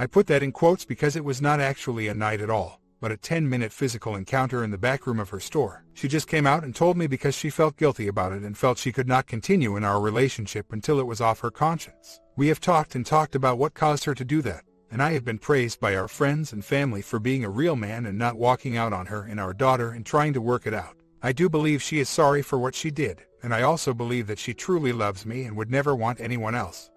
I put that in quotes because it was not actually a night at all, but a 10-minute physical encounter in the back room of her store. She just came out and told me because she felt guilty about it and felt she could not continue in our relationship until it was off her conscience. We have talked and talked about what caused her to do that, and I have been praised by our friends and family for being a real man and not walking out on her and our daughter and trying to work it out. I do believe she is sorry for what she did, and I also believe that she truly loves me and would never want anyone else.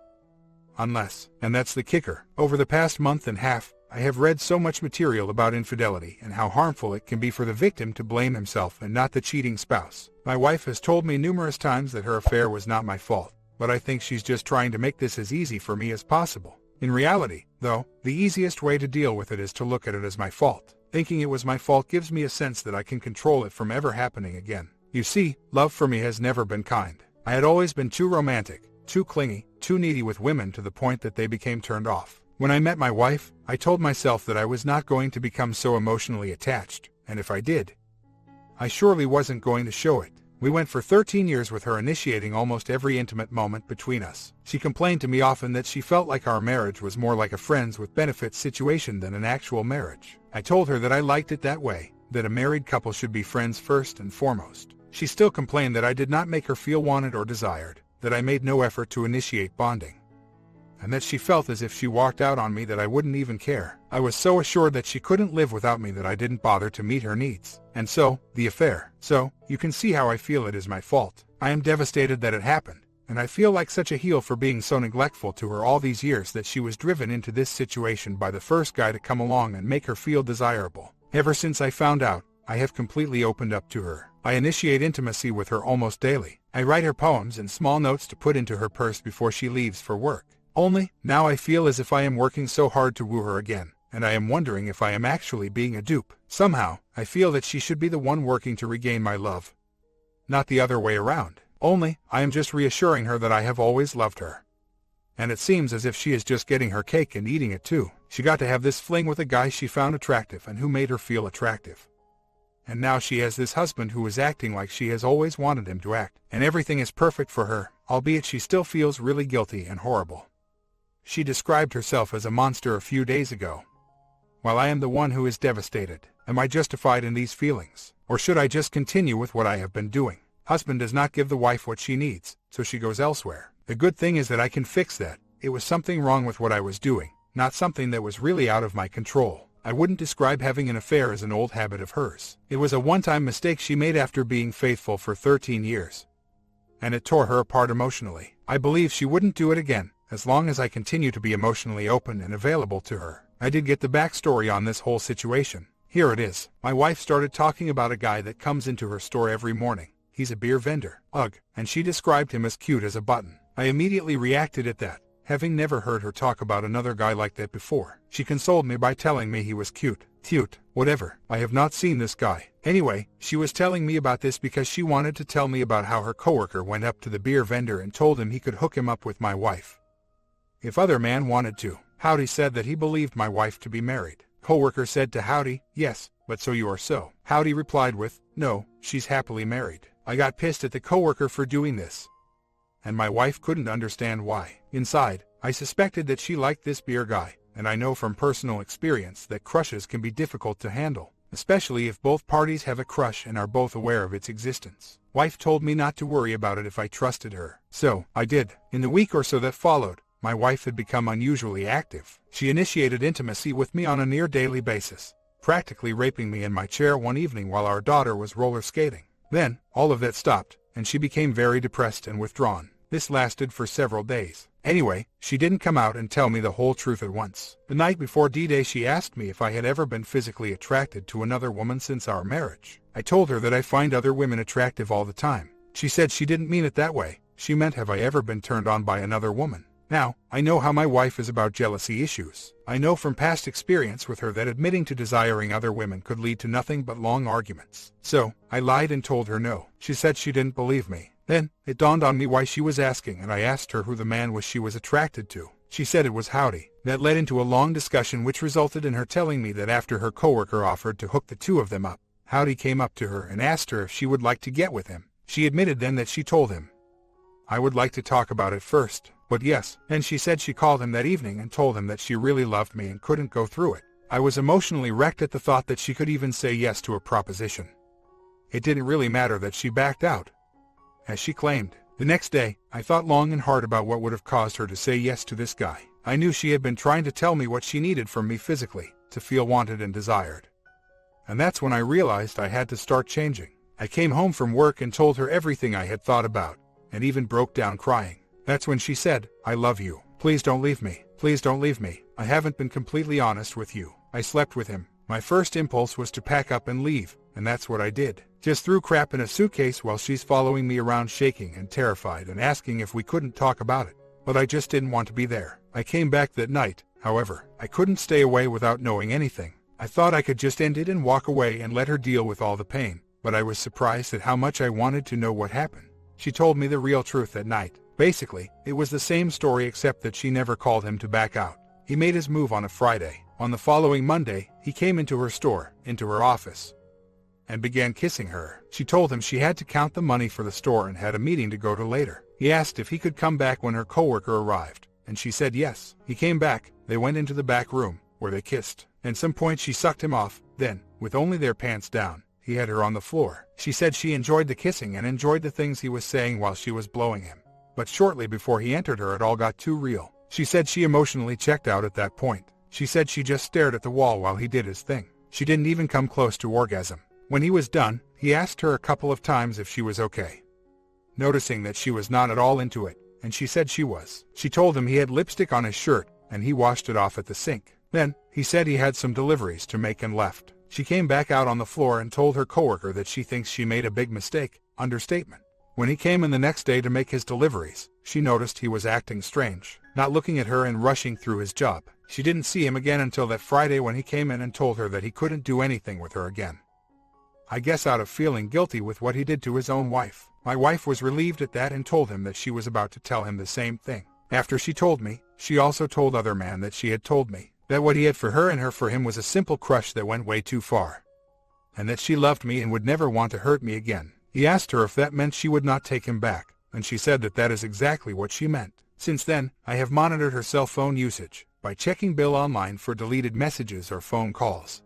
Unless, and that's the kicker, over the past month and a half, I have read so much material about infidelity and how harmful it can be for the victim to blame himself and not the cheating spouse. My wife has told me numerous times that her affair was not my fault, but I think she's just trying to make this as easy for me as possible. In reality, though, the easiest way to deal with it is to look at it as my fault. Thinking it was my fault gives me a sense that I can control it from ever happening again. You see, love for me has never been kind. I had always been too romantic, too clingy, too needy with women to the point that they became turned off. When I met my wife, I told myself that I was not going to become so emotionally attached, and if I did, I surely wasn't going to show it. We went for 13 years with her initiating almost every intimate moment between us. She complained to me often that she felt like our marriage was more like a friends with benefits situation than an actual marriage. I told her that I liked it that way, that a married couple should be friends first and foremost. She still complained that I did not make her feel wanted or desired, that I made no effort to initiate bonding, and that she felt as if she walked out on me that I wouldn't even care. I was so assured that she couldn't live without me that I didn't bother to meet her needs. And so, the affair. So, you can see how I feel it is my fault. I am devastated that it happened, and I feel like such a heel for being so neglectful to her all these years that she was driven into this situation by the first guy to come along and make her feel desirable. Ever since I found out, I have completely opened up to her. I initiate intimacy with her almost daily. I write her poems and small notes to put into her purse before she leaves for work. Only, now I feel as if I am working so hard to woo her again, and I am wondering if I am actually being a dupe. Somehow, I feel that she should be the one working to regain my love, not the other way around. Only, I am just reassuring her that I have always loved her. And it seems as if she is just getting her cake and eating it too. She got to have this fling with a guy she found attractive and who made her feel attractive. And now she has this husband who is acting like she has always wanted him to act, and everything is perfect for her, albeit she still feels really guilty and horrible. She described herself as a monster a few days ago. While I am the one who is devastated, am I justified in these feelings? Or should I just continue with what I have been doing? Husband does not give the wife what she needs, so she goes elsewhere. The good thing is that I can fix that. It was something wrong with what I was doing, not something that was really out of my control. I wouldn't describe having an affair as an old habit of hers. It was a one-time mistake she made after being faithful for 13 years. And it tore her apart emotionally. I believe she wouldn't do it again, as long as I continue to be emotionally open and available to her. I did get the backstory on this whole situation. Here it is. My wife started talking about a guy that comes into her store every morning. He's a beer vendor. Ugh. And she described him as cute as a button. I immediately reacted at that, having never heard her talk about another guy like that before. She consoled me by telling me he was cute. Cute. Whatever. I have not seen this guy. Anyway, she was telling me about this because she wanted to tell me about how her coworker went up to the beer vendor and told him he could hook him up with my wife if other man wanted to. Howdy said that he believed my wife to be married. Coworker said to Howdy, "Yes, but so you are so." Howdy replied with, "No, she's happily married." I got pissed at the coworker for doing this, and my wife couldn't understand why. Inside, I suspected that she liked this beer guy, and I know from personal experience that crushes can be difficult to handle, especially if both parties have a crush and are both aware of its existence. Wife told me not to worry about it if I trusted her. So, I did. In the week or so that followed, my wife had become unusually active. She initiated intimacy with me on a near daily basis, practically raping me in my chair one evening while our daughter was roller skating. Then, all of that stopped, and she became very depressed and withdrawn. This lasted for several days. Anyway, she didn't come out and tell me the whole truth at once. The night before D-Day she asked me if I had ever been physically attracted to another woman since our marriage. I told her that I find other women attractive all the time. She said she didn't mean it that way. She meant have I ever been turned on by another woman. Now, I know how my wife is about jealousy issues. I know from past experience with her that admitting to desiring other women could lead to nothing but long arguments. So, I lied and told her no. She said she didn't believe me. Then, it dawned on me why she was asking, and I asked her who the man was she was attracted to. She said it was Howdy. That led into a long discussion which resulted in her telling me that after her coworker offered to hook the two of them up, Howdy came up to her and asked her if she would like to get with him. She admitted then that she told him, "I would like to talk about it first, But yes, and she said she called him that evening and told him that she really loved me and couldn't go through it. I was emotionally wrecked at the thought that she could even say yes to a proposition. It didn't really matter that she backed out, as she claimed. The next day, I thought long and hard about what would have caused her to say yes to this guy. I knew she had been trying to tell me what she needed from me physically, to feel wanted and desired. And that's when I realized I had to start changing. I came home from work and told her everything I had thought about, and even broke down crying. That's when she said, "I love you. Please don't leave me. Please don't leave me. I haven't been completely honest with you. I slept with him." My first impulse was to pack up and leave, and that's what I did. Just threw crap in a suitcase while she's following me around shaking and terrified and asking if we couldn't talk about it. But I just didn't want to be there. I came back that night, however. I couldn't stay away without knowing anything. I thought I could just end it and walk away and let her deal with all the pain, but I was surprised at how much I wanted to know what happened. She told me the real truth that night. Basically, it was the same story except that she never called him to back out. He made his move on a Friday. On the following Monday, he came into her store, into her office, and began kissing her. She told him she had to count the money for the store and had a meeting to go to later. He asked if he could come back when her coworker arrived, and she said yes. He came back, they went into the back room, where they kissed. At some point she sucked him off, then, with only their pants down, he had her on the floor. She said she enjoyed the kissing and enjoyed the things he was saying while she was blowing him. But shortly before he entered her, it all got too real. She said she emotionally checked out at that point. She said she just stared at the wall while he did his thing. She didn't even come close to orgasm. When he was done, he asked her a couple of times if she was okay, noticing that she was not at all into it, and she said she was. She told him he had lipstick on his shirt, and he washed it off at the sink. Then, he said he had some deliveries to make and left. She came back out on the floor and told her coworker that she thinks she made a big mistake. Understatement. When he came in the next day to make his deliveries, she noticed he was acting strange, not looking at her and rushing through his job. She didn't see him again until that Friday when he came in and told her that he couldn't do anything with her again. I guess out of feeling guilty with what he did to his own wife. My wife was relieved at that and told him that she was about to tell him the same thing. After she told me, she also told other man that she had told me that what he had for her and her for him was a simple crush that went way too far, and that she loved me and would never want to hurt me again. He asked her if that meant she would not take him back, and she said that that is exactly what she meant. Since then, I have monitored her cell phone usage by checking Bill online for deleted messages or phone calls,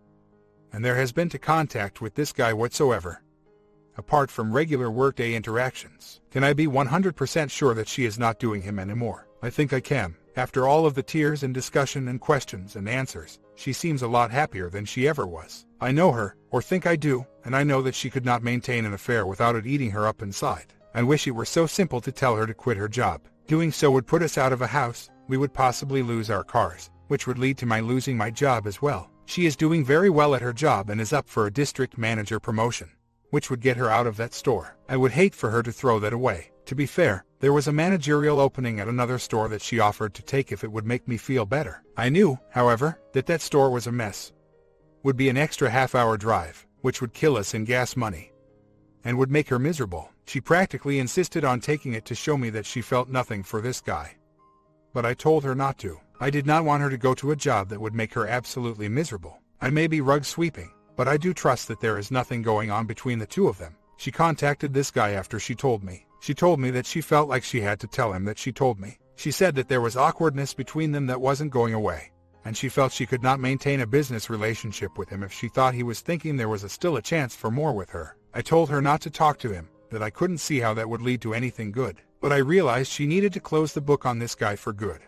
and there has been no contact with this guy whatsoever, apart from regular workday interactions. Can I be 100% sure that she is not doing him anymore? I think I can. After all of the tears and discussion and questions and answers, she seems a lot happier than she ever was. I know her, or think I do, and I know that she could not maintain an affair without it eating her up inside. I wish it were so simple to tell her to quit her job. Doing so would put us out of a house, we would possibly lose our cars, which would lead to my losing my job as well. She is doing very well at her job and is up for a district manager promotion, which would get her out of that store. I would hate for her to throw that away. To be fair, there was a managerial opening at another store that she offered to take if it would make me feel better. I knew, however, that that store was a mess, would be an extra half-hour drive, which would kill us in gas money, and would make her miserable. She practically insisted on taking it to show me that she felt nothing for this guy. But I told her not to. I did not want her to go to a job that would make her absolutely miserable. I may be rug sweeping, but I do trust that there is nothing going on between the two of them. She contacted this guy after she told me. She told me that she felt like she had to tell him that she told me. She said that there was awkwardness between them that wasn't going away, and she felt she could not maintain a business relationship with him if she thought he was thinking there was still a chance for more with her. I told her not to talk to him, that I couldn't see how that would lead to anything good, but I realized she needed to close the book on this guy for good.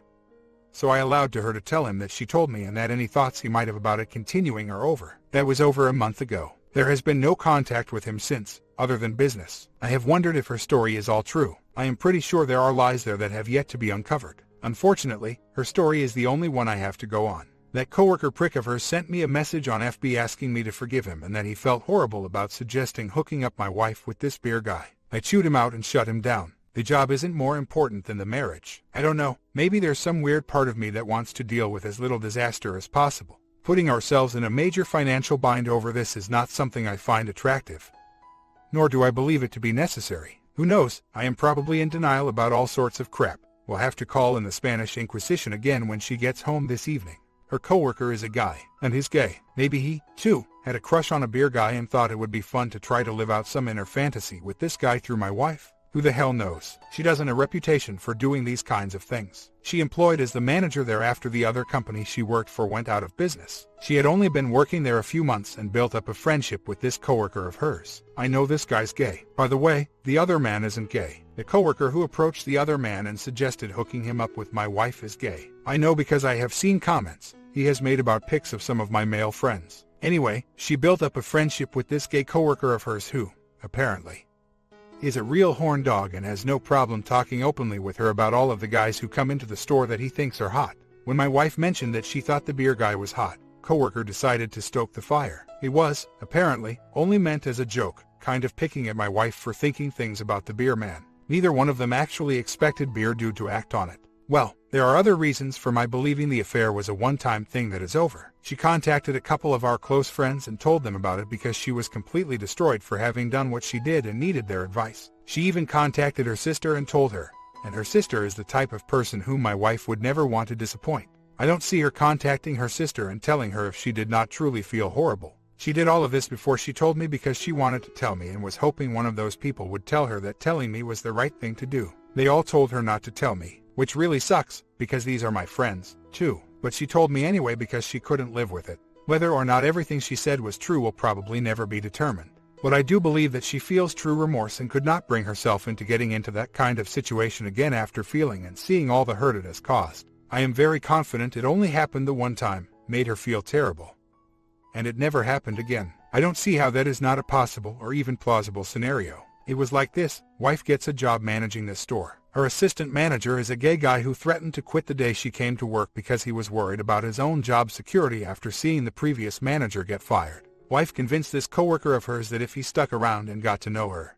So I allowed her to tell him that she told me and that any thoughts he might have about it continuing are over. That was over a month ago. There has been no contact with him since, other than business. I have wondered if her story is all true. I am pretty sure there are lies there that have yet to be uncovered. Unfortunately, her story is the only one I have to go on. That coworker prick of hers sent me a message on FB asking me to forgive him and that he felt horrible about suggesting hooking up my wife with this beer guy. I chewed him out and shut him down. The job isn't more important than the marriage. I don't know, maybe there's some weird part of me that wants to deal with as little disaster as possible. Putting ourselves in a major financial bind over this is not something I find attractive, nor do I believe it to be necessary. Who knows, I am probably in denial about all sorts of crap. We'll have to call in the Spanish Inquisition again when she gets home this evening. Her coworker is a guy, and he's gay. Maybe he, too, had a crush on a beer guy and thought it would be fun to try to live out some inner fantasy with this guy through my wife. Who the hell knows? She doesn't have a reputation for doing these kinds of things. She employed as the manager there after the other company she worked for went out of business. She had only been working there a few months and built up a friendship with this coworker of hers. I know this guy's gay. By the way, the other man isn't gay. The coworker who approached the other man and suggested hooking him up with my wife is gay. I know because I have seen comments he has made about pics of some of my male friends. Anyway, she built up a friendship with this gay coworker of hers who, apparently, is a real horn dog and has no problem talking openly with her about all of the guys who come into the store that he thinks are hot. When my wife mentioned that she thought the beer guy was hot, coworker decided to stoke the fire. It was, apparently, only meant as a joke, kind of picking at my wife for thinking things about the beer man. Neither one of them actually expected Beer Dude to act on it. Well, there are other reasons for my believing the affair was a one-time thing that is over. She contacted a couple of our close friends and told them about it because she was completely destroyed for having done what she did and needed their advice. She even contacted her sister and told her, and her sister is the type of person whom my wife would never want to disappoint. I don't see her contacting her sister and telling her if she did not truly feel horrible. She did all of this before she told me because she wanted to tell me and was hoping one of those people would tell her that telling me was the right thing to do. They all told her not to tell me, which really sucks, because these are my friends, too. But she told me anyway because she couldn't live with it. Whether or not everything she said was true will probably never be determined. But I do believe that she feels true remorse and could not bring herself into getting into that kind of situation again after feeling and seeing all the hurt it has caused. I am very confident it only happened the one time, made her feel terrible, and it never happened again. I don't see how that is not a possible or even plausible scenario. It was like this: wife gets a job managing this store. Her assistant manager is a gay guy who threatened to quit the day she came to work because he was worried about his own job security after seeing the previous manager get fired. Wife convinced this coworker of hers that if he stuck around and got to know her,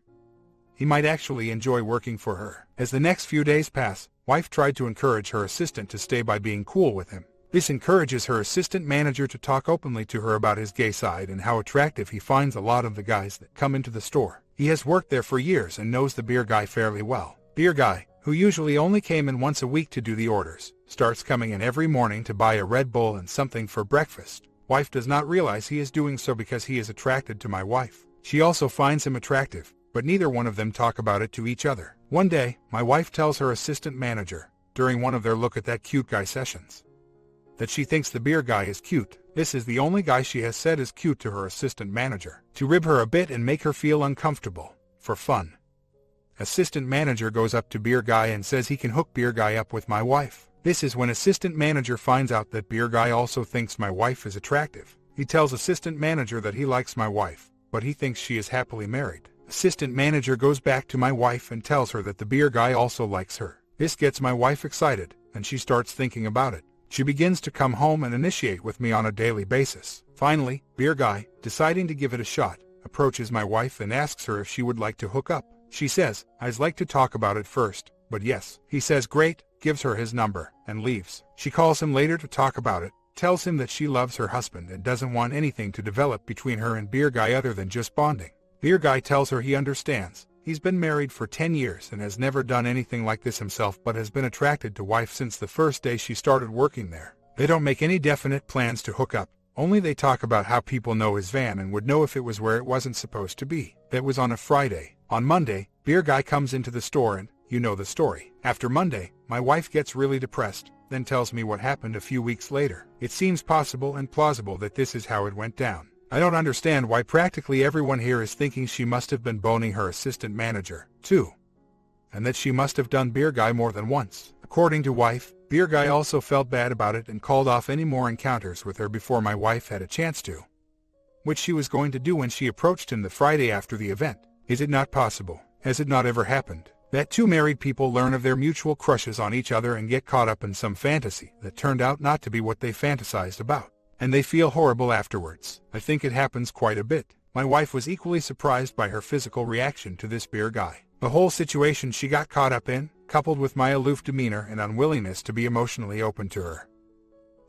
he might actually enjoy working for her. As the next few days pass, wife tried to encourage her assistant to stay by being cool with him. This encourages her assistant manager to talk openly to her about his gay side and how attractive he finds a lot of the guys that come into the store. He has worked there for years and knows the beer guy fairly well. Beer guy, who usually only came in once a week to do the orders, starts coming in every morning to buy a Red Bull and something for breakfast. Wife does not realize he is doing so because he is attracted to my wife. She also finds him attractive, but neither one of them talk about it to each other. One day, my wife tells her assistant manager, during one of their look at that cute guy sessions, that she thinks the beer guy is cute. This is the only guy she has said is cute to her assistant manager. To rib her a bit and make her feel uncomfortable, for fun, assistant manager goes up to beer guy and says he can hook beer guy up with my wife. This is when assistant manager finds out that beer guy also thinks my wife is attractive. He tells assistant manager that he likes my wife, but he thinks she is happily married. Assistant manager goes back to my wife and tells her that the beer guy also likes her. This gets my wife excited, and she starts thinking about it. She begins to come home and initiate with me on a daily basis. Finally, beer guy, deciding to give it a shot, approaches my wife and asks her if she would like to hook up. She says, "I'd like to talk about it first, but yes." He says great, gives her his number, and leaves. She calls him later to talk about it, tells him that she loves her husband and doesn't want anything to develop between her and beer guy other than just bonding. Beer guy tells her he understands. He's been married for 10 years and has never done anything like this himself, but has been attracted to wife since the first day she started working there. They don't make any definite plans to hook up, only they talk about how people know his van and would know if it was where it wasn't supposed to be. That was on a Friday. On Monday, beer guy comes into the store and, you know the story. After Monday, my wife gets really depressed, then tells me what happened a few weeks later. It seems possible and plausible that this is how it went down. I don't understand why practically everyone here is thinking she must have been boning her assistant manager, too, and that she must have done beer guy more than once. According to wife, beer guy also felt bad about it and called off any more encounters with her before my wife had a chance to, which she was going to do when she approached him the Friday after the event. Is it not possible? Has it not ever happened that two married people learn of their mutual crushes on each other and get caught up in some fantasy that turned out not to be what they fantasized about, and they feel horrible afterwards? I think it happens quite a bit. My wife was equally surprised by her physical reaction to this beer guy. The whole situation she got caught up in, coupled with my aloof demeanor and unwillingness to be emotionally open to her.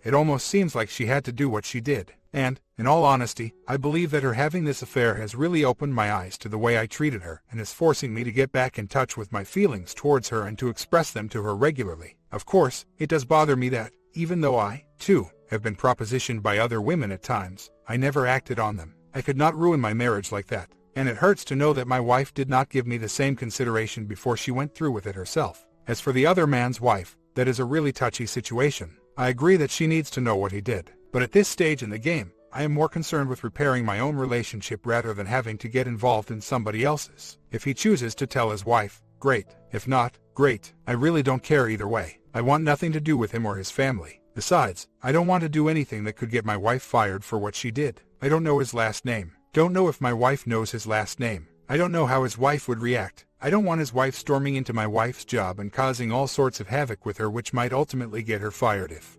It almost seems like she had to do what she did. And, in all honesty, I believe that her having this affair has really opened my eyes to the way I treated her and is forcing me to get back in touch with my feelings towards her and to express them to her regularly. Of course, it does bother me that, even though I, too, have been propositioned by other women at times, I never acted on them. I could not ruin my marriage like that. and it hurts to know that my wife did not give me the same consideration before she went through with it herself. As for the other man's wife, that is a really touchy situation. I agree that she needs to know what he did, but at this stage in the game, I am more concerned with repairing my own relationship rather than having to get involved in somebody else's. If he chooses to tell his wife, great. If not, great. I really don't care either way. I want nothing to do with him or his family. Besides, I don't want to do anything that could get my wife fired for what she did. I don't know his last name. Don't know if my wife knows his last name. I don't know how his wife would react. I don't want his wife storming into my wife's job and causing all sorts of havoc with her, which might ultimately get her fired if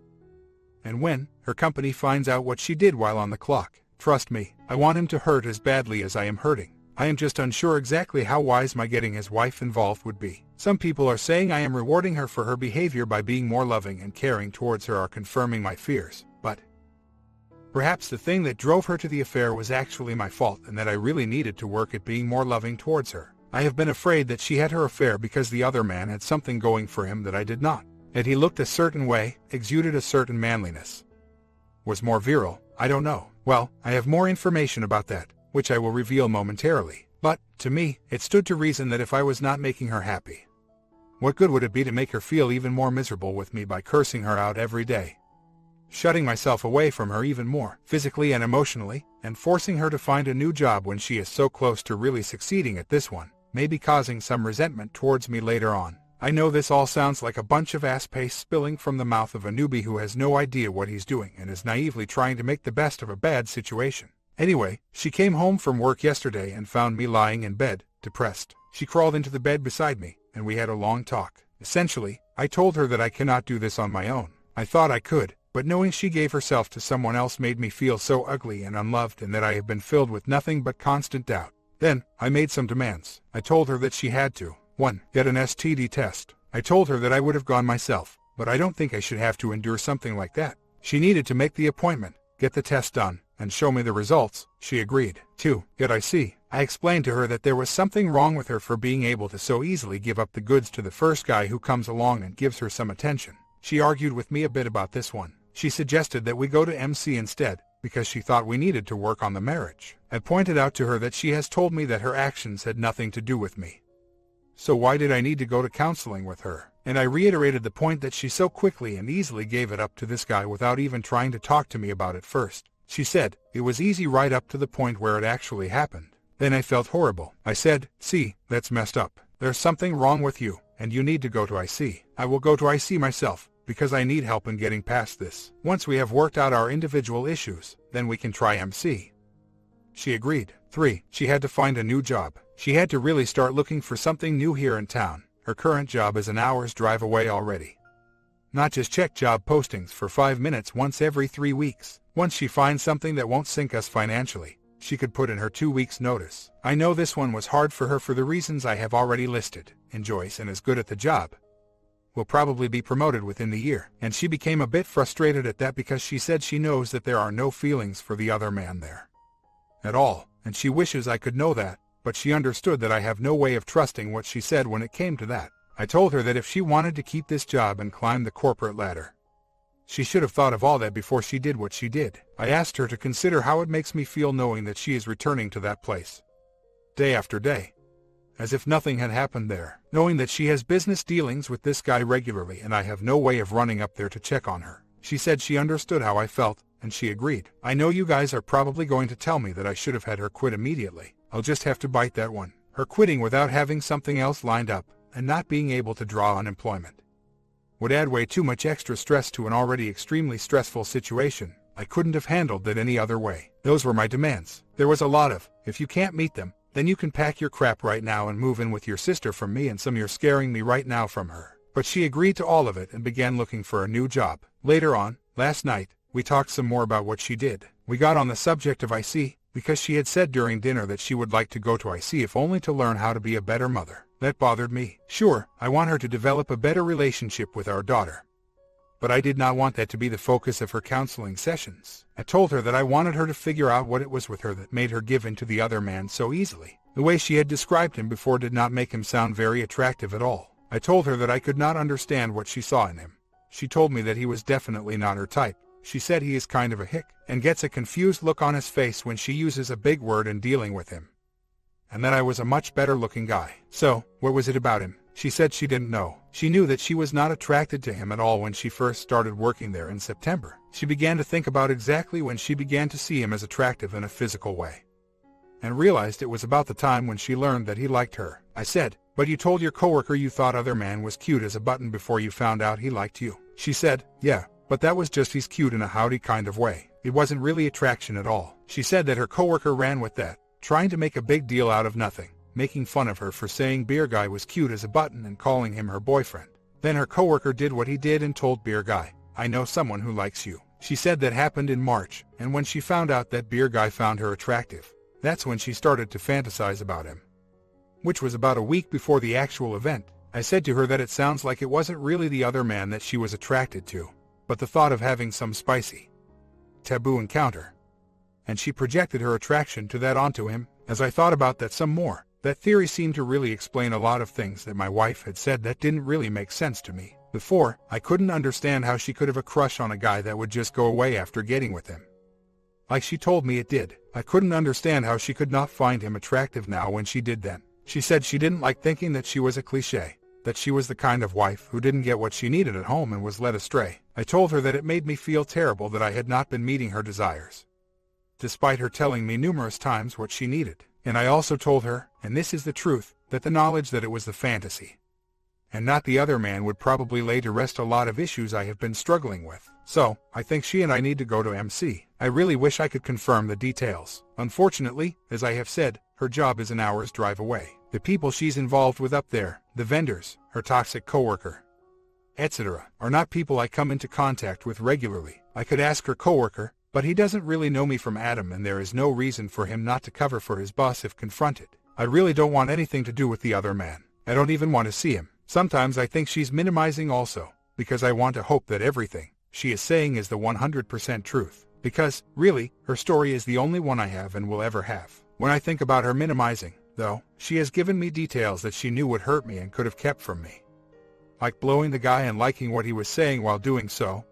and when her company finds out what she did while on the clock. Trust me, I want him to hurt as badly as I am hurting. I am just unsure exactly how wise my getting his wife involved would be. Some people are saying I am rewarding her for her behavior by being more loving and caring towards her, are confirming my fears, but perhaps the thing that drove her to the affair was actually my fault and that I really needed to work at being more loving towards her. I have been afraid that she had her affair because the other man had something going for him that I did not. That he looked a certain way, exuded a certain manliness. Was more virile, I don't know. Well, I have more information about that, which I will reveal momentarily. But, to me, it stood to reason that if I was not making her happy, what good would it be to make her feel even more miserable with me by cursing her out every day? Shutting myself away from her even more, physically and emotionally, and forcing her to find a new job when she is so close to really succeeding at this one, maybe causing some resentment towards me later on. I know this all sounds like a bunch of ass paste spilling from the mouth of a newbie who has no idea what he's doing and is naively trying to make the best of a bad situation. Anyway, she came home from work yesterday and found me lying in bed, depressed. She crawled into the bed beside me, and we had a long talk. Essentially, I told her that I cannot do this on my own. I thought I could, but knowing she gave herself to someone else made me feel so ugly and unloved, and that I have been filled with nothing but constant doubt. Then, I made some demands. I told her that she had to 1. Get an STD test. I told her that I would have gone myself, but I don't think I should have to endure something like that. She needed to make the appointment, get the test done, and show me the results. She agreed. 2. Get IC. I explained to her that there was something wrong with her for being able to so easily give up the goods to the first guy who comes along and gives her some attention. She argued with me a bit about this one. She suggested that we go to MC instead, because she thought we needed to work on the marriage. I pointed out to her that she has told me that her actions had nothing to do with me. So why did I need to go to counseling with her? And I reiterated the point that she so quickly and easily gave it up to this guy without even trying to talk to me about it first. She said, it was easy right up to the point where it actually happened. Then I felt horrible. I said, see, that's messed up. There's something wrong with you, and you need to go to IC. I will go to IC myself, because I need help in getting past this. Once we have worked out our individual issues, then we can try MC. She agreed. 3. She had to find a new job. She had to really start looking for something new here in town. Her current job is an hour's drive away already. Not just check job postings for 5 minutes once every 3 weeks. Once she finds something that won't sink us financially, she could put in her 2 weeks' notice. I know this one was hard for her for the reasons I have already listed. Enjoys and is good at the job. Will probably be promoted within the year. And she became a bit frustrated at that because she said she knows that there are no feelings for the other man there at all, and she wishes I could know that, but she understood that I have no way of trusting what she said when it came to that. I told her that if she wanted to keep this job and climb the corporate ladder, she should have thought of all that before she did what she did. I asked her to consider how it makes me feel knowing that she is returning to that place day after day, as if nothing had happened there, knowing that she has business dealings with this guy regularly and I have no way of running up there to check on her. She said she understood how I felt, and she agreed. I know you guys are probably going to tell me that I should have had her quit immediately. I'll just have to bite that one. Her quitting without having something else lined up, and not being able to draw unemployment, would add way too much extra stress to an already extremely stressful situation. I couldn't have handled that any other way. Those were my demands. There was a lot of, if you can't meet them, then you can pack your crap right now and move in with your sister from me, and some you're scaring me right now from her. But she agreed to all of it and began looking for a new job. Later on, last night, we talked some more about what she did. We got on the subject of IC, because she had said during dinner that she would like to go to IC if only to learn how to be a better mother. That bothered me. Sure, I want her to develop a better relationship with our daughter, but I did not want that to be the focus of her counseling sessions. I told her that I wanted her to figure out what it was with her that made her give in to the other man so easily. The way she had described him before did not make him sound very attractive at all. I told her that I could not understand what she saw in him. She told me that he was definitely not her type. She said he is kind of a hick, and gets a confused look on his face when she uses a big word in dealing with him. and that I was a much better-looking guy. So, what was it about him? She said she didn't know. She knew that she was not attracted to him at all when she first started working there in September. She began to think about exactly when she began to see him as attractive in a physical way, and realized it was about the time when she learned that he liked her. I said, "But you told your coworker you thought other man was cute as a button before you found out he liked you." She said, "Yeah, but that was just he's cute in a howdy kind of way. It wasn't really attraction at all." She said that her coworker ran with that, trying to make a big deal out of nothing, making fun of her for saying Beer Guy was cute as a button and calling him her boyfriend. Then her coworker did what he did and told Beer Guy, "I know someone who likes you." She said that happened in March, and when she found out that Beer Guy found her attractive, that's when she started to fantasize about him, which was about a week before the actual event. I said to her that it sounds like it wasn't really the other man that she was attracted to, but the thought of having some spicy, taboo encounter, and she projected her attraction to that onto him. As I thought about that some more, that theory seemed to really explain a lot of things that my wife had said that didn't really make sense to me. Before, I couldn't understand how she could have a crush on a guy that would just go away after getting with him, like she told me it did. I couldn't understand how she could not find him attractive now when she did then. She said she didn't like thinking that she was a cliché, that she was the kind of wife who didn't get what she needed at home and was led astray. I told her that it made me feel terrible that I had not been meeting her desires, despite her telling me numerous times what she needed. And I also told her, and this is the truth, that the knowledge that it was the fantasy, and not the other man, would probably lay to rest a lot of issues I have been struggling with. So, I think she and I need to go to MC. I really wish I could confirm the details. Unfortunately, as I have said, her job is an hour's drive away. The people she's involved with up there, the vendors, her toxic coworker, etc., are not people I come into contact with regularly. I could ask her coworker, but he doesn't really know me from Adam, and there is no reason for him not to cover for his boss if confronted. I really don't want anything to do with the other man. I don't even want to see him. Sometimes I think she's minimizing also, because I want to hope that everything she is saying is the 100% truth. Because, really, her story is the only one I have and will ever have. When I think about her minimizing, though, she has given me details that she knew would hurt me and could have kept from me, like blowing the guy and liking what he was saying while doing so.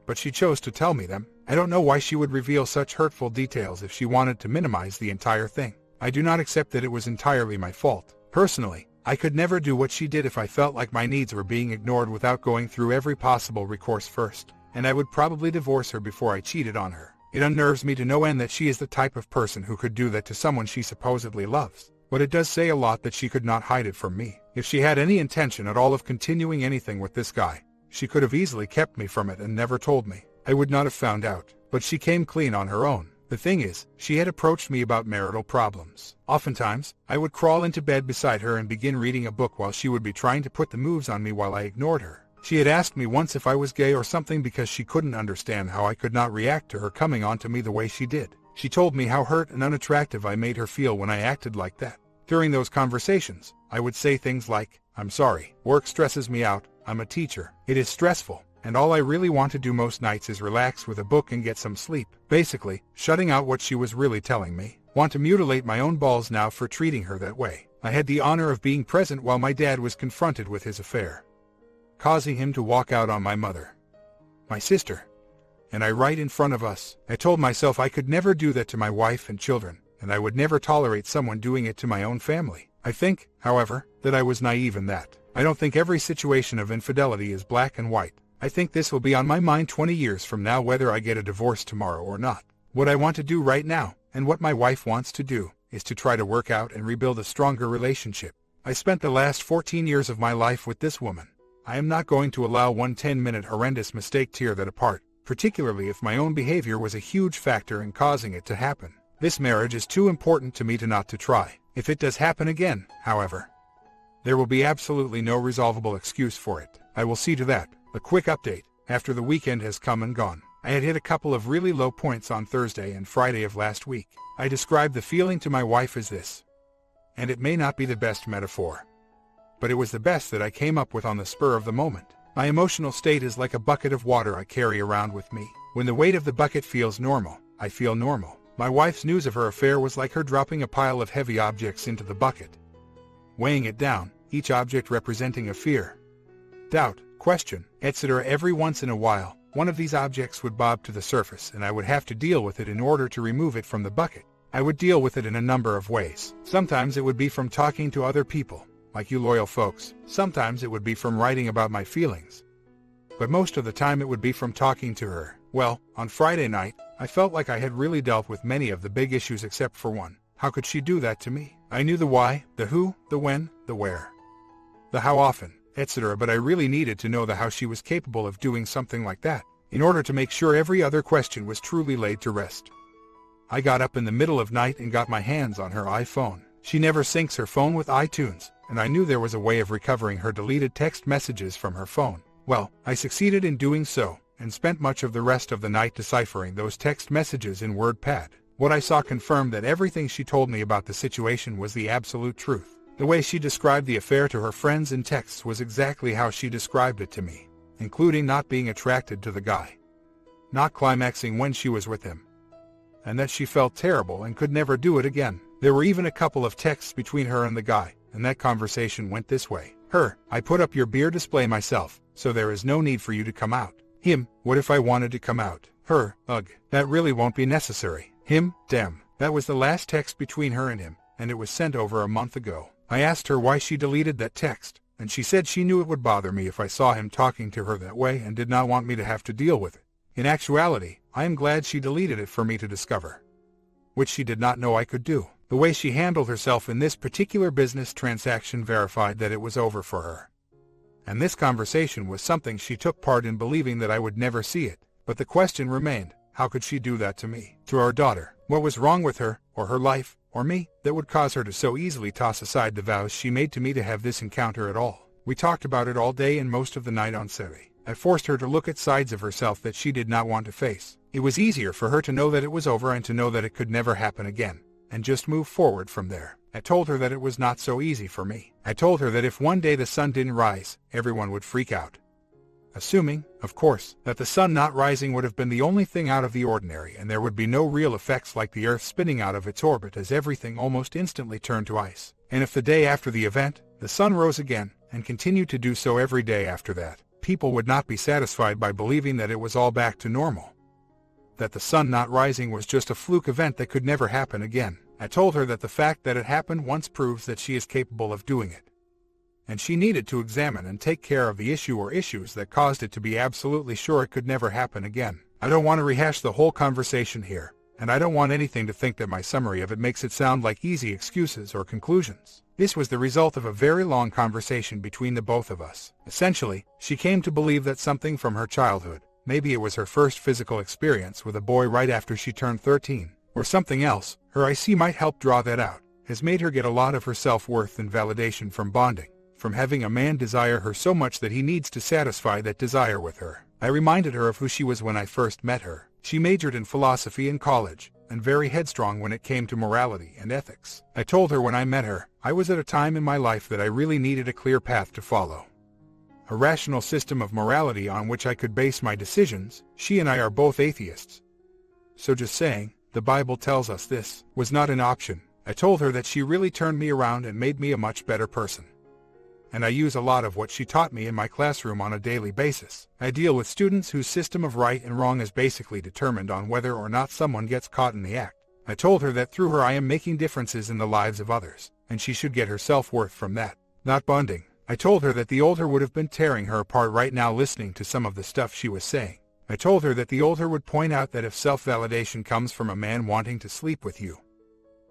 But she chose to tell me them. I don't know why she would reveal such hurtful details if she wanted to minimize the entire thing. I do not accept that it was entirely my fault. Personally, I could never do what she did if I felt like my needs were being ignored without going through every possible recourse first, and I would probably divorce her before I cheated on her. It unnerves me to no end that she is the type of person who could do that to someone she supposedly loves. But it does say a lot that she could not hide it from me. If she had any intention at all of continuing anything with this guy, she could have easily kept me from it and never told me. I would not have found out, but she came clean on her own. The thing is, she had approached me about marital problems. Oftentimes, I would crawl into bed beside her and begin reading a book while she would be trying to put the moves on me while I ignored her. She had asked me once if I was gay or something because she couldn't understand how I could not react to her coming on to me the way she did. She told me how hurt and unattractive I made her feel when I acted like that. During those conversations, I would say things like, "I'm sorry, work stresses me out, I'm a teacher, it is stressful, and all I really want to do most nights is relax with a book and get some sleep." Basically, shutting out what she was really telling me. Want to mutilate my own balls now for treating her that way. I had the honor of being present while my dad was confronted with his affair, causing him to walk out on my mother, my sister, and I right in front of us. I told myself I could never do that to my wife and children, and I would never tolerate someone doing it to my own family. I think, however, that I was naive in that. I don't think every situation of infidelity is black and white. I think this will be on my mind 20 years from now whether I get a divorce tomorrow or not. What I want to do right now, and what my wife wants to do, is to try to work out and rebuild a stronger relationship. I spent the last 14 years of my life with this woman. I am not going to allow one 10-minute horrendous mistake tear that apart, particularly if my own behavior was a huge factor in causing it to happen. This marriage is too important to me to not to try. If it does happen again, however, there will be absolutely no resolvable excuse for it. I will see to that. A quick update. After the weekend has come and gone, I had hit a couple of really low points on Thursday and Friday of last week. I described the feeling to my wife as this, and it may not be the best metaphor, but it was the best that I came up with on the spur of the moment. My emotional state is like a bucket of water I carry around with me. When the weight of the bucket feels normal, I feel normal. My wife's news of her affair was like her dropping a pile of heavy objects into the bucket, weighing it down, each object representing a fear, doubt, question, etc. Every once in a while, one of these objects would bob to the surface and I would have to deal with it in order to remove it from the bucket. I would deal with it in a number of ways. Sometimes it would be from talking to other people, like you loyal folks. Sometimes it would be from writing about my feelings. But most of the time it would be from talking to her. Well, on Friday night, I felt like I had really dealt with many of the big issues except for one. How could she do that to me? I knew the why, the who, the when, the where, the how often, etc., but I really needed to know the how she was capable of doing something like that, in order to make sure every other question was truly laid to rest. I got up in the middle of night and got my hands on her iPhone. She never syncs her phone with iTunes, and I knew there was a way of recovering her deleted text messages from her phone. Well, I succeeded in doing so, and spent much of the rest of the night deciphering those text messages in WordPad. What I saw confirmed that everything she told me about the situation was the absolute truth. The way she described the affair to her friends in texts was exactly how she described it to me, including not being attracted to the guy, not climaxing when she was with him, and that she felt terrible and could never do it again. There were even a couple of texts between her and the guy, and that conversation went this way. Her: I put up your beer display myself, so there is no need for you to come out. Him: what if I wanted to come out? Her: ugh, that really won't be necessary. Him: damn. That was the last text between her and him, and it was sent over a month ago. I asked her why she deleted that text, and she said she knew it would bother me if I saw him talking to her that way and did not want me to have to deal with it. In actuality, I am glad she deleted it for me to discover, which she did not know I could do. The way she handled herself in this particular business transaction verified that it was over for her. And this conversation was something she took part in, believing that I would never see it. But the question remained, how could she do that to me, to our daughter? What was wrong with her, or her life, or me, that would cause her to so easily toss aside the vows she made to me to have this encounter at all? We talked about it all day and most of the night on Saturday. I forced her to look at sides of herself that she did not want to face. It was easier for her to know that it was over and to know that it could never happen again, and just move forward from there. I told her that it was not so easy for me. I told her that if one day the sun didn't rise, everyone would freak out. Assuming, of course, that the sun not rising would have been the only thing out of the ordinary and there would be no real effects like the Earth spinning out of its orbit as everything almost instantly turned to ice. And if the day after the event, the sun rose again, and continued to do so every day after that, people would not be satisfied by believing that it was all back to normal, that the sun not rising was just a fluke event that could never happen again. I told her that the fact that it happened once proves that she is capable of doing it, and she needed to examine and take care of the issue or issues that caused it to be absolutely sure it could never happen again. I don't want to rehash the whole conversation here, and I don't want anything to think that my summary of it makes it sound like easy excuses or conclusions. This was the result of a very long conversation between the both of us. Essentially, she came to believe that something from her childhood, maybe it was her first physical experience with a boy right after she turned 13, or something else, her IC might help draw that out, has made her get a lot of her self-worth and validation from bonding, from having a man desire her so much that he needs to satisfy that desire with her. I reminded her of who she was when I first met her. She majored in philosophy in college, and very headstrong when it came to morality and ethics. I told her when I met her, I was at a time in my life that I really needed a clear path to follow, a rational system of morality on which I could base my decisions. She and I are both atheists, so just saying, the Bible tells us this, was not an option. I told her that she really turned me around and made me a much better person, and I use a lot of what she taught me in my classroom on a daily basis. I deal with students whose system of right and wrong is basically determined on whether or not someone gets caught in the act. I told her that through her I am making differences in the lives of others, and she should get her self-worth from that, not bonding. I told her that the old her would have been tearing her apart right now listening to some of the stuff she was saying. I told her that the old her would point out that if self-validation comes from a man wanting to sleep with you,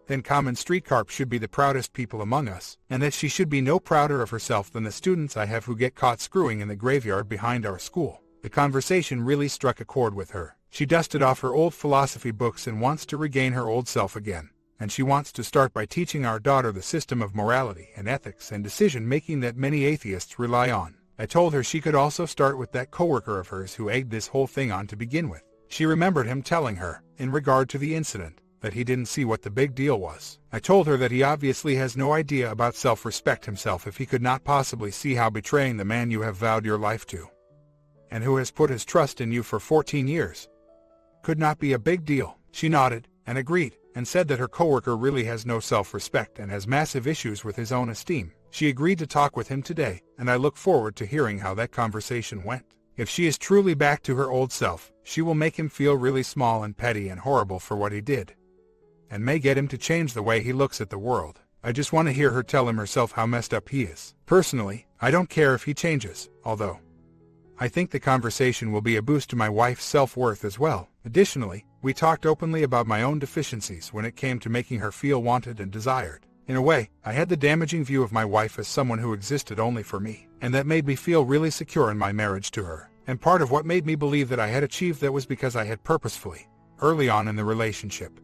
then common street carp should be the proudest people among us, and that she should be no prouder of herself than the students I have who get caught screwing in the graveyard behind our school. The conversation really struck a chord with her. She dusted off her old philosophy books and wants to regain her old self again, and she wants to start by teaching our daughter the system of morality and ethics and decision-making that many atheists rely on. I told her she could also start with that coworker of hers who egged this whole thing on to begin with. She remembered him telling her, in regard to the incident, that he didn't see what the big deal was. I told her that he obviously has no idea about self-respect himself if he could not possibly see how betraying the man you have vowed your life to, and who has put his trust in you for 14 years, could not be a big deal. She nodded, and agreed, and said that her coworker really has no self-respect and has massive issues with his own esteem. She agreed to talk with him today, and I look forward to hearing how that conversation went. If she is truly back to her old self, she will make him feel really small and petty and horrible for what he did, and may get him to change the way he looks at the world. I just want to hear her tell him herself how messed up he is. Personally, I don't care if he changes, although I think the conversation will be a boost to my wife's self-worth as well. Additionally, we talked openly about my own deficiencies when it came to making her feel wanted and desired. In a way, I had the damaging view of my wife as someone who existed only for me, and that made me feel really secure in my marriage to her. And part of what made me believe that I had achieved that was because I had purposefully, early on in the relationship,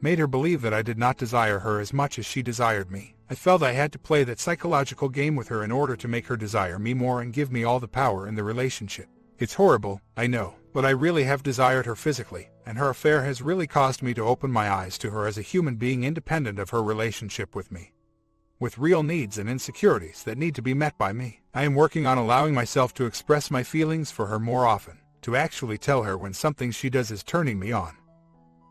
made her believe that I did not desire her as much as she desired me. I felt I had to play that psychological game with her in order to make her desire me more and give me all the power in the relationship. It's horrible, I know, but I really have desired her physically, and her affair has really caused me to open my eyes to her as a human being independent of her relationship with me, with real needs and insecurities that need to be met by me. I am working on allowing myself to express my feelings for her more often, to actually tell her when something she does is turning me on,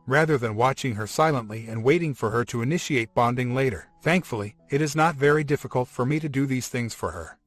rather than watching her silently and waiting for her to initiate bonding later. Thankfully, it is not very difficult for me to do these things for her,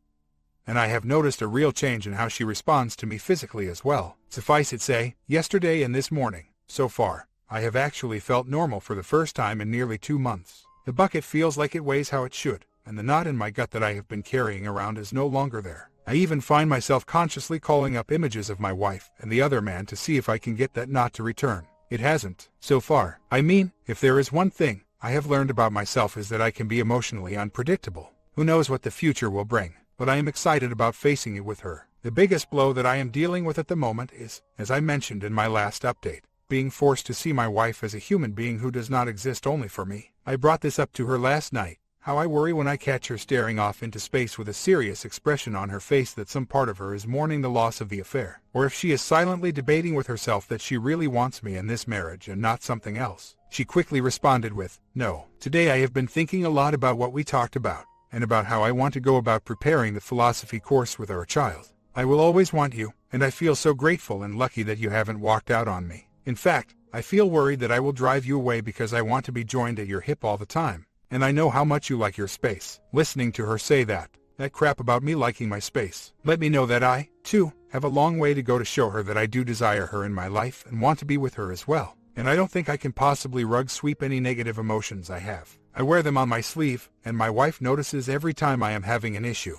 and I have noticed a real change in how she responds to me physically as well. Suffice it to say, yesterday and this morning, so far, I have actually felt normal for the first time in nearly 2 months. The bucket feels like it weighs how it should, and the knot in my gut that I have been carrying around is no longer there. I even find myself consciously calling up images of my wife and the other man to see if I can get that knot to return. It hasn't, so far. I mean, if there is one thing I have learned about myself is that I can be emotionally unpredictable. Who knows what the future will bring, but I am excited about facing it with her. The biggest blow that I am dealing with at the moment is, as I mentioned in my last update, being forced to see my wife as a human being who does not exist only for me. I brought this up to her last night, how I worry when I catch her staring off into space with a serious expression on her face that some part of her is mourning the loss of the affair, or if she is silently debating with herself that she really wants me in this marriage and not something else. She quickly responded with, "No. Today I have been thinking a lot about what we talked about, and about how I want to go about preparing the philosophy course with our child. I will always want you, and I feel so grateful and lucky that you haven't walked out on me. In fact, I feel worried that I will drive you away because I want to be joined at your hip all the time, and I know how much you like your space." Listening to her say that crap about me liking my space, let me know that I, too, have a long way to go to show her that I do desire her in my life and want to be with her as well. And I don't think I can possibly rug sweep any negative emotions I have. I wear them on my sleeve, and my wife notices every time I am having an issue.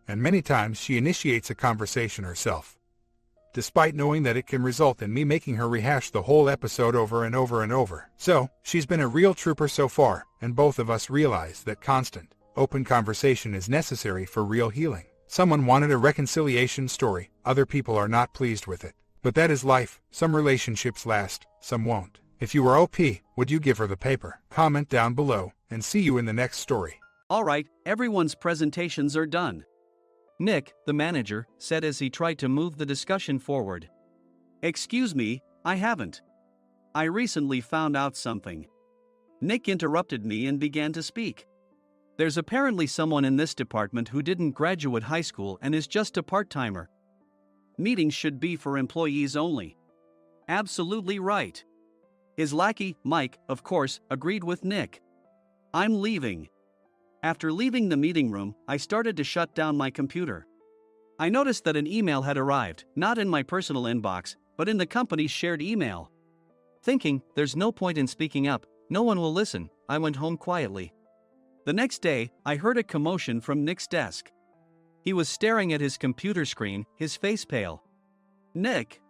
And many times she initiates a conversation herself, despite knowing that it can result in me making her rehash the whole episode over and over and over. So, she's been a real trooper so far, and both of us realize that constant, open conversation is necessary for real healing. Someone wanted a reconciliation story, other people are not pleased with it. But that is life. Some relationships last, some won't. If you were OP, would you give her the paper? Comment down below, and see you in the next story. Alright, everyone's presentations are done. Nick, the manager, said as he tried to move the discussion forward. Excuse me, I haven't. I recently found out something. Nick interrupted me and began to speak. There's apparently someone in this department who didn't graduate high school and is just a part-timer. Meetings should be for employees only. Absolutely right. His lackey, Mike, of course, agreed with Nick. I'm leaving. After leaving the meeting room, I started to shut down my computer. I noticed that an email had arrived, not in my personal inbox, but in the company's shared email. Thinking, there's no point in speaking up, no one will listen, I went home quietly. The next day, I heard a commotion from Nick's desk. He was staring at his computer screen, his face pale. Nick!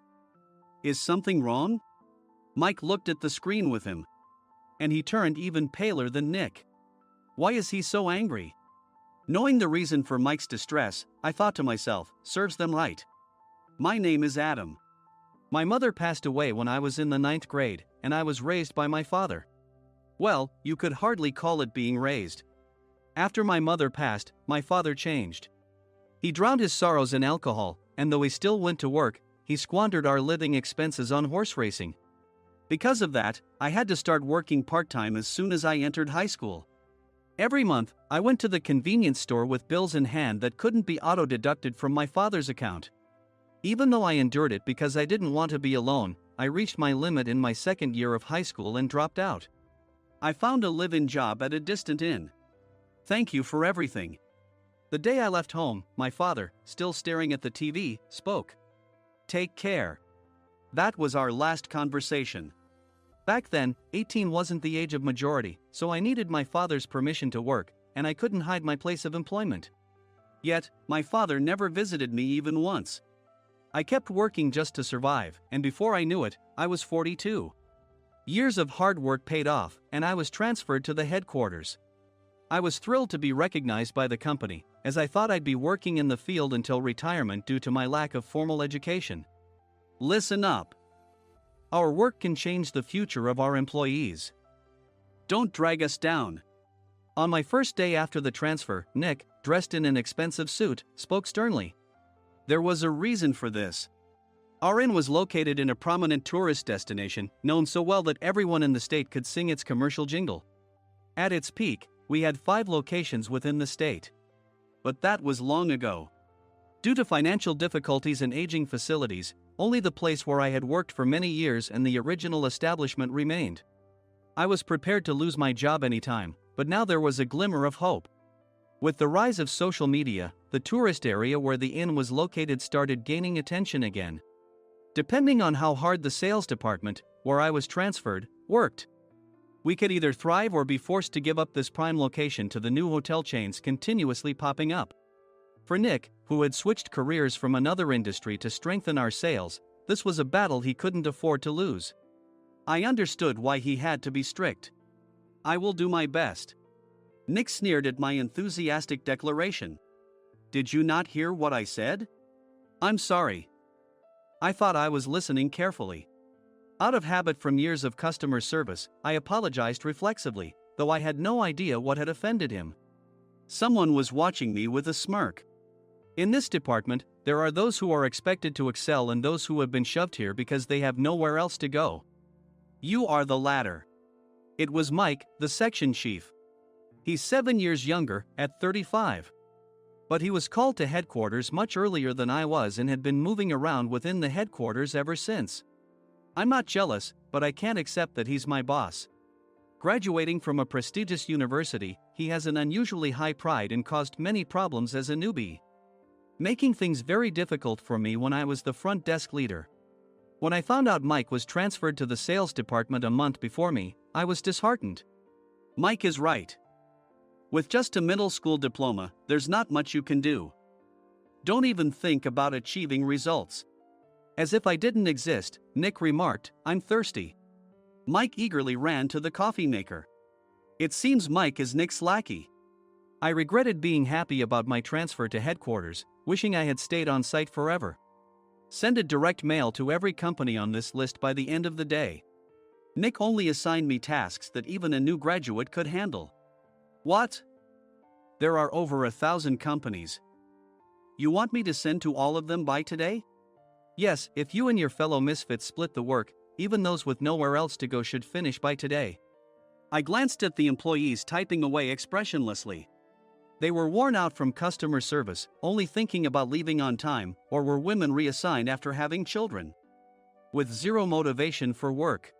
Is something wrong? Mike looked at the screen with him. And he turned even paler than Nick. Why is he so angry? Knowing the reason for Mike's distress, I thought to myself, serves them right. My name is Adam. My mother passed away when I was in the 9th grade, and I was raised by my father. Well, you could hardly call it being raised. After my mother passed, my father changed. He drowned his sorrows in alcohol, and though he still went to work, he squandered our living expenses on horse racing. Because of that, I had to start working part-time as soon as I entered high school. Every month, I went to the convenience store with bills in hand that couldn't be auto-deducted from my father's account. Even though I endured it because I didn't want to be alone, I reached my limit in my 2nd year of high school and dropped out. I found a live-in job at a distant inn. Thank you for everything. The day I left home, my father, still staring at the TV, spoke. Take care. That was our last conversation. Back then, 18 wasn't the age of majority, so I needed my father's permission to work, and I couldn't hide my place of employment. Yet, my father never visited me even once. I kept working just to survive, and before I knew it, I was 42. Years of hard work paid off, and I was transferred to the headquarters. I was thrilled to be recognized by the company, as I thought I'd be working in the field until retirement due to my lack of formal education. Listen up. Our work can change the future of our employees. Don't drag us down. On my first day after the transfer, Nick, dressed in an expensive suit, spoke sternly. There was a reason for this. Our inn was located in a prominent tourist destination, known so well that everyone in the state could sing its commercial jingle. At its peak, we had 5 locations within the state. But that was long ago. Due to financial difficulties and aging facilities, only the place where I had worked for many years and the original establishment remained. I was prepared to lose my job anytime, but now there was a glimmer of hope. With the rise of social media, the tourist area where the inn was located started gaining attention again. Depending on how hard the sales department, where I was transferred, worked, we could either thrive or be forced to give up this prime location to the new hotel chains continuously popping up. For Nick, who had switched careers from another industry to strengthen our sales, this was a battle he couldn't afford to lose. I understood why he had to be strict. I will do my best. Nick sneered at my enthusiastic declaration. Did you not hear what I said? I'm sorry. I thought I was listening carefully. Out of habit from years of customer service, I apologized reflexively, though I had no idea what had offended him. Someone was watching me with a smirk. In this department, there are those who are expected to excel and those who have been shoved here because they have nowhere else to go. You are the latter. It was Mike, the section chief. He's 7 years younger, at 35. But he was called to headquarters much earlier than I was and had been moving around within the headquarters ever since. I'm not jealous, but I can't accept that he's my boss. Graduating from a prestigious university, he has an unusually high pride and caused many problems as a newbie, making things very difficult for me when I was the front desk leader. When I found out Mike was transferred to the sales department a month before me, I was disheartened. Mike is right. With just a middle school diploma, there's not much you can do. Don't even think about achieving results. As if I didn't exist, Nick remarked, I'm thirsty. Mike eagerly ran to the coffee maker. It seems Mike is Nick's lackey. I regretted being happy about my transfer to headquarters, wishing I had stayed on site forever. Send a direct mail to every company on this list by the end of the day. Nick only assigned me tasks that even a new graduate could handle. What? There are over 1,000 companies. You want me to send to all of them by today? Yes, if you and your fellow misfits split the work, even those with nowhere else to go should finish by today. I glanced at the employees typing away expressionlessly. They were worn out from customer service, only thinking about leaving on time, or were women reassigned after having children, with zero motivation for work.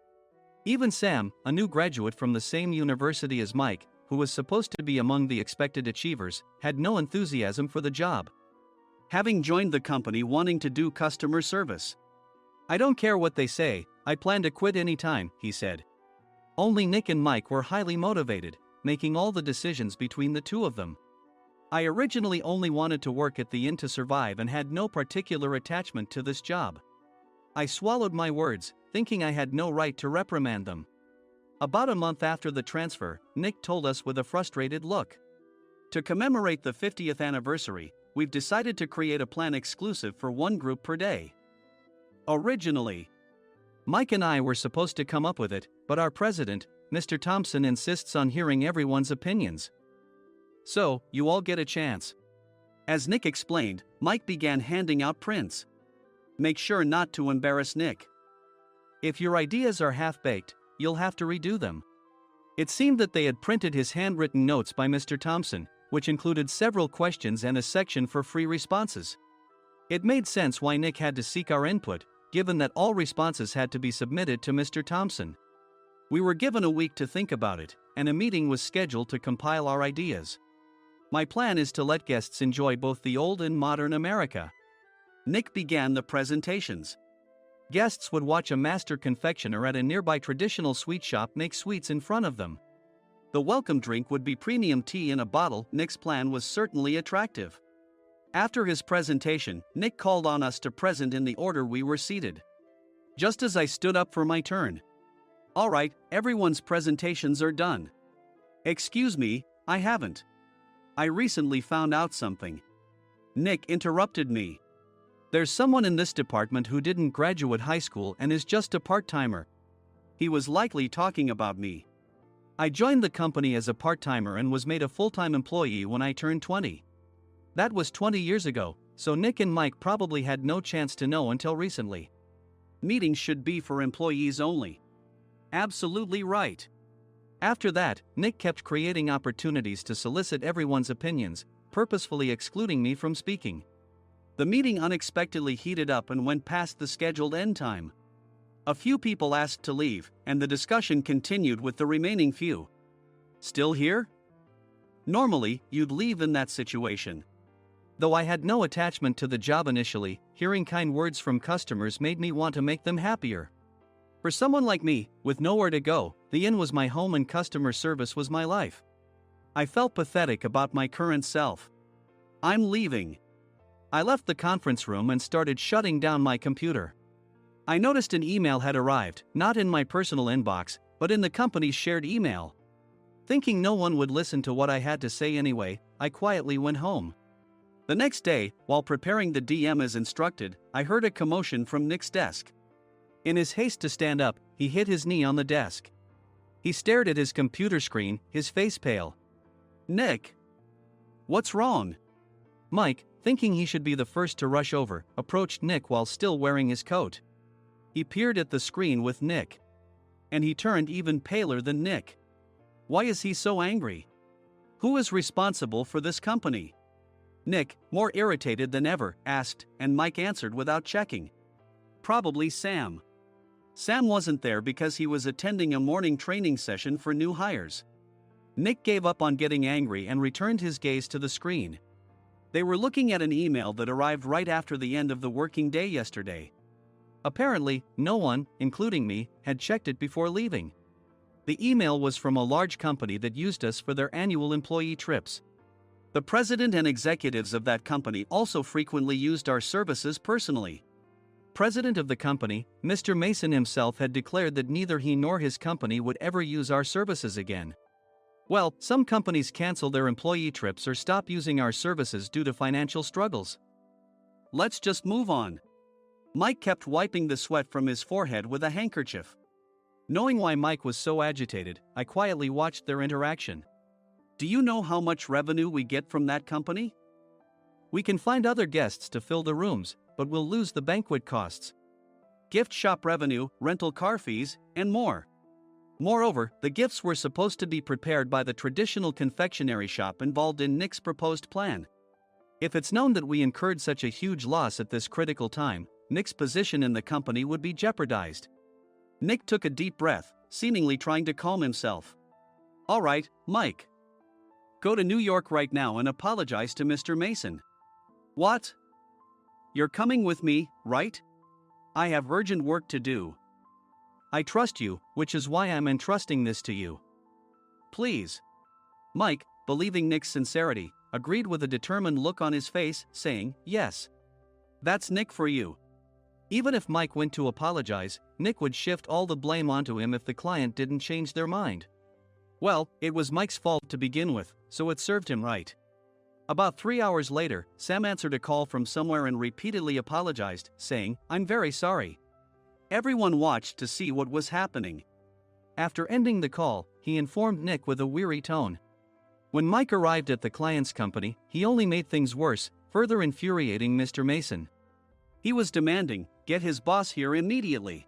Even Sam, a new graduate from the same university as Mike, who was supposed to be among the expected achievers, had no enthusiasm for the job, having joined the company wanting to do customer service. I don't care what they say, I plan to quit anytime, he said. Only Nick and Mike were highly motivated, making all the decisions between the two of them. I originally only wanted to work at the inn to survive and had no particular attachment to this job. I swallowed my words, thinking I had no right to reprimand them. About a month after the transfer, Nick told us with a frustrated look. To commemorate the 50th anniversary, we've decided to create a plan exclusive for one group per day. Originally, Mike and I were supposed to come up with it, but our president, Mr. Thompson, insists on hearing everyone's opinions. So, you all get a chance. As Nick explained, Mike began handing out prints. Make sure not to embarrass Nick. If your ideas are half-baked, you'll have to redo them. It seemed that they had printed his handwritten notes by Mr. Thompson, which included several questions and a section for free responses. It made sense why Nick had to seek our input, given that all responses had to be submitted to Mr. Thompson. We were given a week to think about it, and a meeting was scheduled to compile our ideas. My plan is to let guests enjoy both the old and modern America. Nick began the presentations. Guests would watch a master confectioner at a nearby traditional sweet shop make sweets in front of them. The welcome drink would be premium tea in a bottle. Nick's plan was certainly attractive. After his presentation, Nick called on us to present in the order we were seated. Just as I stood up for my turn. "All right, everyone's presentations are done." "Excuse me, I haven't. I recently found out something." Nick interrupted me. "There's someone in this department who didn't graduate high school and is just a part-timer." He was likely talking about me. I joined the company as a part-timer and was made a full-time employee when I turned 20. That was 20 years ago, so Nick and Mike probably had no chance to know until recently. Meetings should be for employees only. Absolutely right. After that, Nick kept creating opportunities to solicit everyone's opinions, purposefully excluding me from speaking. The meeting unexpectedly heated up and went past the scheduled end time. A few people asked to leave, and the discussion continued with the remaining few. "Still here?" Normally, you'd leave in that situation. Though I had no attachment to the job initially, hearing kind words from customers made me want to make them happier. For someone like me, with nowhere to go, the inn was my home and customer service was my life. I felt pathetic about my current self. "I'm leaving." I left the conference room and started shutting down my computer. I noticed an email had arrived, not in my personal inbox, but in the company's shared email. Thinking no one would listen to what I had to say anyway, I quietly went home. The next day, while preparing the DM as instructed, I heard a commotion from Nick's desk. In his haste to stand up, he hit his knee on the desk. He stared at his computer screen, his face pale. "Nick! What's wrong?" Mike, thinking he should be the first to rush over, approached Nick while still wearing his coat. He peered at the screen with Nick. And he turned even paler than Nick. Why is he so angry? Who is responsible for this company? Nick, more irritated than ever, asked, and Mike answered without checking. Probably Sam. Sam wasn't there because he was attending a morning training session for new hires. Nick gave up on getting angry and returned his gaze to the screen. They were looking at an email that arrived right after the end of the working day yesterday. Apparently, no one, including me, had checked it before leaving. The email was from a large company that used us for their annual employee trips. The president and executives of that company also frequently used our services personally. President of the company, Mr. Mason himself, had declared that neither he nor his company would ever use our services again. Well, some companies cancel their employee trips or stop using our services due to financial struggles. Let's just move on. Mike kept wiping the sweat from his forehead with a handkerchief. Knowing why Mike was so agitated, I quietly watched their interaction. "Do you know how much revenue we get from that company?" "We can find other guests to fill the rooms, but we'll lose the banquet costs. Gift shop revenue, rental car fees, and more. Moreover, the gifts were supposed to be prepared by the traditional confectionery shop involved in Nick's proposed plan. If it's known that we incurred such a huge loss at this critical time, Nick's position in the company would be jeopardized." Nick took a deep breath, seemingly trying to calm himself. "All right, Mike. Go to New York right now and apologize to Mr. Mason." "What? You're coming with me, right? I have urgent work to do. I trust you, which is why I'm entrusting this to you. Please." Mike, believing Nick's sincerity, agreed with a determined look on his face, saying, "Yes. That's Nick for you." Even if Mike went to apologize, Nick would shift all the blame onto him if the client didn't change their mind. Well, it was Mike's fault to begin with, so it served him right. About 3 hours later, Sam answered a call from somewhere and repeatedly apologized, saying, "I'm very sorry." Everyone watched to see what was happening. After ending the call, he informed Nick with a weary tone. When Mike arrived at the client's company, he only made things worse, further infuriating Mr. Mason. He was demanding, "Get his boss here immediately."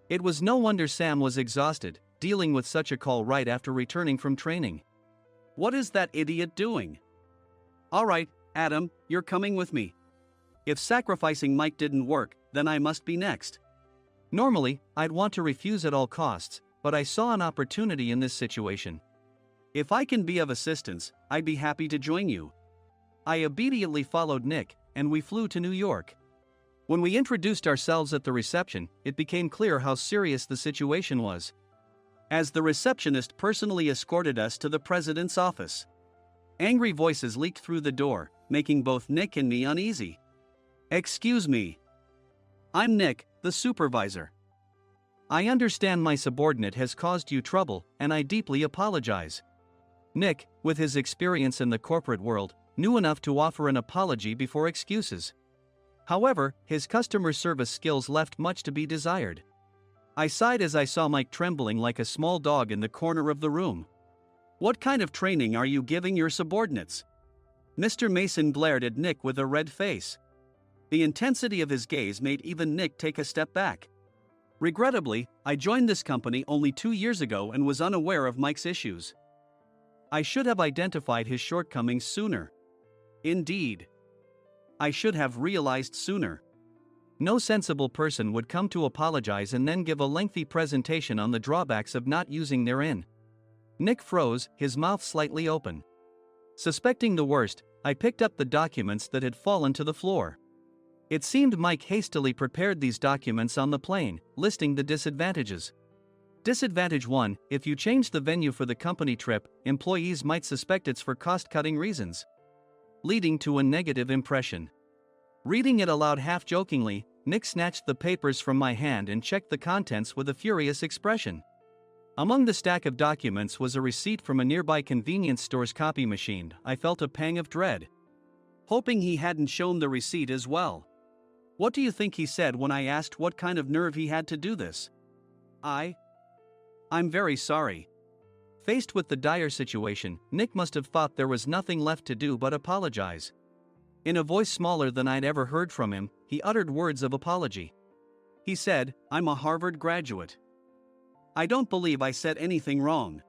It was no wonder Sam was exhausted, dealing with such a call right after returning from training. What is that idiot doing? "All right, Adam, you're coming with me. If sacrificing Mike didn't work, then I must be next." Normally, I'd want to refuse at all costs, but I saw an opportunity in this situation. "If I can be of assistance, I'd be happy to join you." I obediently followed Nick, and we flew to New York. When we introduced ourselves at the reception, it became clear how serious the situation was. As the receptionist personally escorted us to the president's office, angry voices leaked through the door, making both Nick and me uneasy. "Excuse me. I'm Nick, the supervisor. I understand my subordinate has caused you trouble, and I deeply apologize." Nick, with his experience in the corporate world, knew enough to offer an apology before excuses. However, his customer service skills left much to be desired. I sighed as I saw Mike trembling like a small dog in the corner of the room. "What kind of training are you giving your subordinates?" Mr. Mason glared at Nick with a red face. The intensity of his gaze made even Nick take a step back. Regrettably, I joined this company only 2 years ago and was unaware of Mike's issues. I should have identified his shortcomings sooner. Indeed, I should have realized sooner. No sensible person would come to apologize and then give a lengthy presentation on the drawbacks of not using their in. Nick froze, his mouth slightly open. Suspecting the worst, I picked up the documents that had fallen to the floor. It seemed Mike hastily prepared these documents on the plane, listing the disadvantages. Disadvantage 1: if you change the venue for the company trip, employees might suspect it's for cost-cutting reasons, leading to a negative impression. Reading it aloud half-jokingly, Nick snatched the papers from my hand and checked the contents with a furious expression. Among the stack of documents was a receipt from a nearby convenience store's copy machine. I felt a pang of dread, hoping he hadn't shown the receipt as well. What do you think he said when I asked what kind of nerve he had to do this? I'm very sorry." Faced with the dire situation, Nick must have thought there was nothing left to do but apologize. In a voice smaller than I'd ever heard from him, he uttered words of apology. He said, "I'm a Harvard graduate. I don't believe I said anything wrong."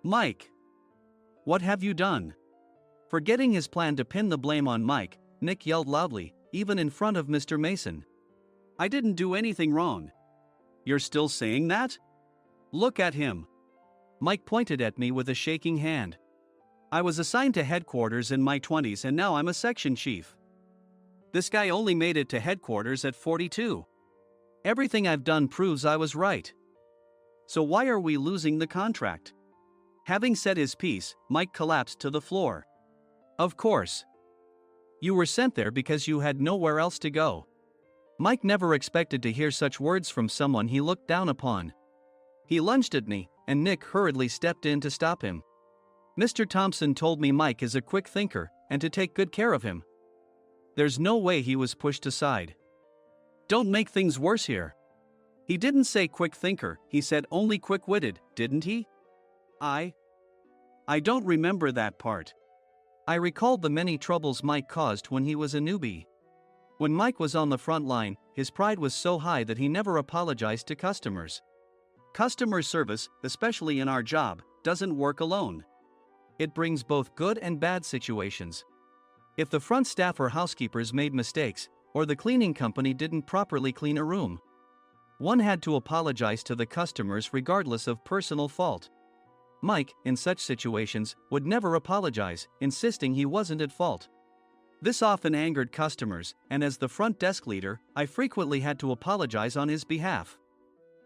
"Mike, what have you done?" Forgetting his plan to pin the blame on Mike, Nick yelled loudly, even in front of Mr. Mason. "I didn't do anything wrong." "You're still saying that? Look at him." Mike pointed at me with a shaking hand. "I was assigned to headquarters in my 20s and now I'm a section chief. This guy only made it to headquarters at 42. Everything I've done proves I was right. So why are we losing the contract?" Having said his piece, Mike collapsed to the floor. "Of course. You were sent there because you had nowhere else to go." Mike never expected to hear such words from someone he looked down upon. He lunged at me, and Nick hurriedly stepped in to stop him. "Mr. Thompson told me Mike is a quick thinker, and to take good care of him." There's no way he was pushed aside. "Don't make things worse here. He didn't say quick thinker, he said only quick-witted, didn't he?" I don't remember that part." I recalled the many troubles Mike caused when he was a newbie. When Mike was on the front line, his pride was so high that he never apologized to customers. Customer service, especially in our job, doesn't work alone. It brings both good and bad situations. If the front staff or housekeepers made mistakes, or the cleaning company didn't properly clean a room, one had to apologize to the customers regardless of personal fault. Mike, in such situations, would never apologize, insisting he wasn't at fault. This often angered customers, and as the front desk leader, I frequently had to apologize on his behalf.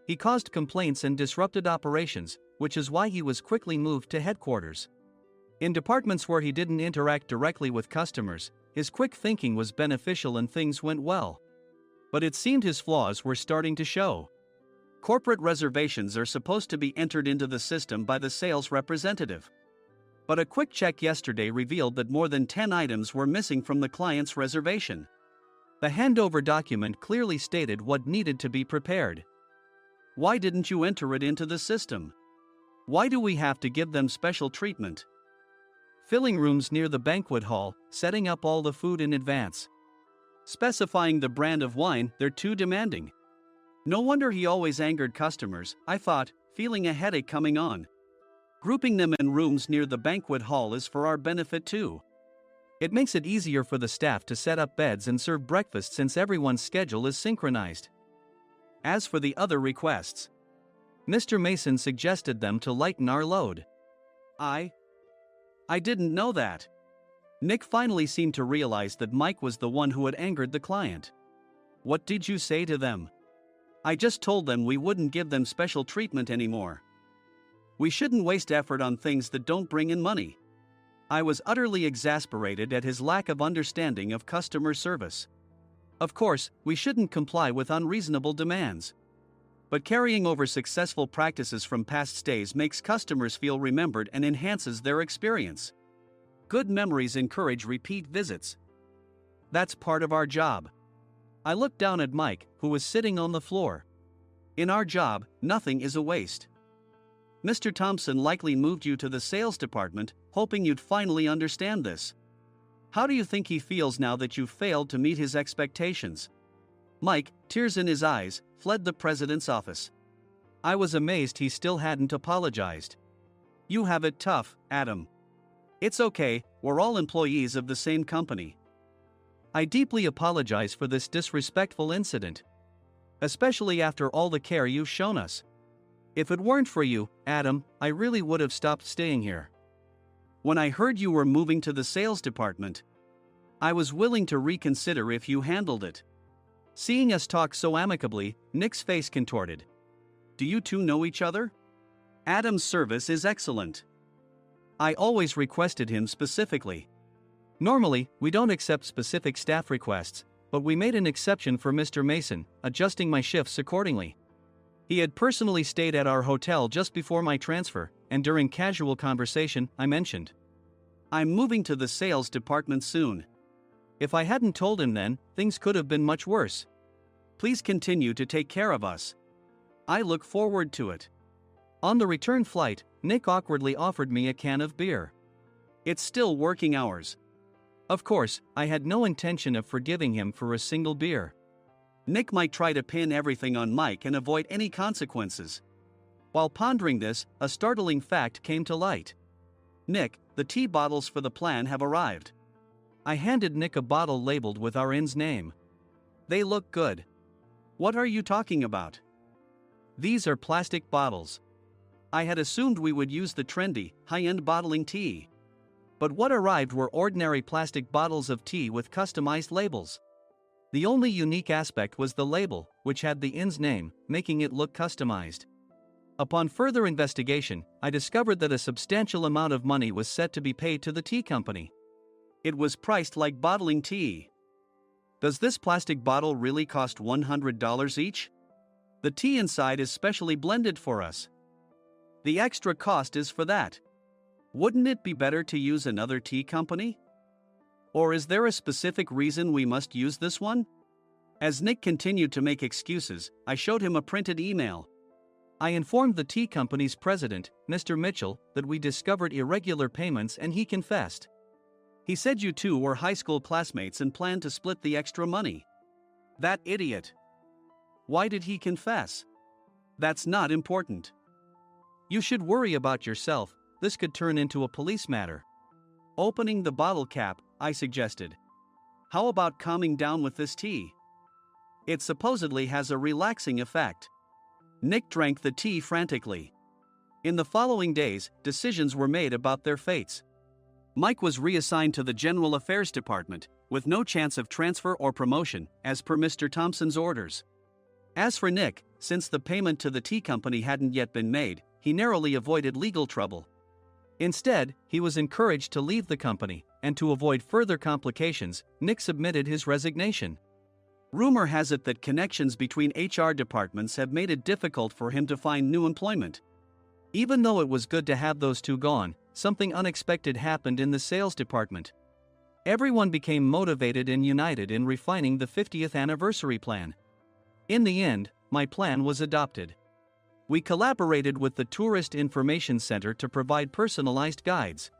He caused complaints and disrupted operations, which is why he was quickly moved to headquarters. In departments where he didn't interact directly with customers, his quick thinking was beneficial and things went well. But it seemed his flaws were starting to show. Corporate reservations are supposed to be entered into the system by the sales representative. But a quick check yesterday revealed that more than 10 items were missing from the client's reservation. The handover document clearly stated what needed to be prepared. Why didn't you enter it into the system? Why do we have to give them special treatment? Filling rooms near the banquet hall, setting up all the food in advance. Specifying the brand of wine, they're too demanding. No wonder he always angered customers, I thought, feeling a headache coming on. Grouping them in rooms near the banquet hall is for our benefit too. It makes it easier for the staff to set up beds and serve breakfast since everyone's schedule is synchronized. As for the other requests, Mr. Mason suggested them to lighten our load. I didn't know that. Nick finally seemed to realize that Mike was the one who had angered the client. What did you say to them? I just told them we wouldn't give them special treatment anymore. We shouldn't waste effort on things that don't bring in money. I was utterly exasperated at his lack of understanding of customer service. Of course, we shouldn't comply with unreasonable demands. But carrying over successful practices from past stays makes customers feel remembered and enhances their experience. Good memories encourage repeat visits. That's part of our job. I looked down at Mike, who was sitting on the floor. In our job, nothing is a waste. Mr. Thompson likely moved you to the sales department, hoping you'd finally understand this. How do you think he feels now that you failed to meet his expectations? Mike, tears in his eyes, fled the president's office. I was amazed he still hadn't apologized. You have it tough, Adam. It's okay, we're all employees of the same company. I deeply apologize for this disrespectful incident. Especially after all the care you've shown us. If it weren't for you, Adam, I really would have stopped staying here. When I heard you were moving to the sales department, I was willing to reconsider if you handled it. Seeing us talk so amicably, Nick's face contorted. Do you two know each other? Adam's service is excellent. I always requested him specifically. Normally, we don't accept specific staff requests, but we made an exception for Mr. Mason, adjusting my shifts accordingly. He had personally stayed at our hotel just before my transfer, and during casual conversation, I mentioned, I'm moving to the sales department soon. If I hadn't told him then, things could have been much worse. Please continue to take care of us. I look forward to it. On the return flight, Nick awkwardly offered me a can of beer. It's still working hours. Of course, I had no intention of forgiving him for a single beer. Nick might try to pin everything on Mike and avoid any consequences. While pondering this, a startling fact came to light. Nick, the tea bottles for the plan have arrived. I handed Nick a bottle labeled with our inn's name. They look good. What are you talking about? These are plastic bottles. I had assumed we would use the trendy, high-end bottling tea. But what arrived were ordinary plastic bottles of tea with customized labels. The only unique aspect was the label, which had the inn's name, making it look customized. Upon further investigation, I discovered that a substantial amount of money was set to be paid to the tea company. It was priced like bottling tea. Does this plastic bottle really cost $100 each? The tea inside is specially blended for us. The extra cost is for that. Wouldn't it be better to use another tea company? Or is there a specific reason we must use this one? As Nick continued to make excuses, I showed him a printed email. I informed the tea company's president, Mr. Mitchell, that we discovered irregular payments and he confessed. He said you two were high school classmates and planned to split the extra money. That idiot. Why did he confess? That's not important. You should worry about yourself, this could turn into a police matter. Opening the bottle cap, I suggested. How about calming down with this tea? It supposedly has a relaxing effect. Nick drank the tea frantically. In the following days, decisions were made about their fates. Mike was reassigned to the General Affairs Department, with no chance of transfer or promotion, as per Mr. Thompson's orders. As for Nick, since the payment to the tea company hadn't yet been made, he narrowly avoided legal trouble. Instead, he was encouraged to leave the company, and to avoid further complications, Nick submitted his resignation. Rumor has it that connections between HR departments have made it difficult for him to find new employment. Even though it was good to have those two gone, something unexpected happened in the sales department. Everyone became motivated and united in refining the 50th anniversary plan. In the end, my plan was adopted. We collaborated with the Tourist Information Center to provide personalized guides.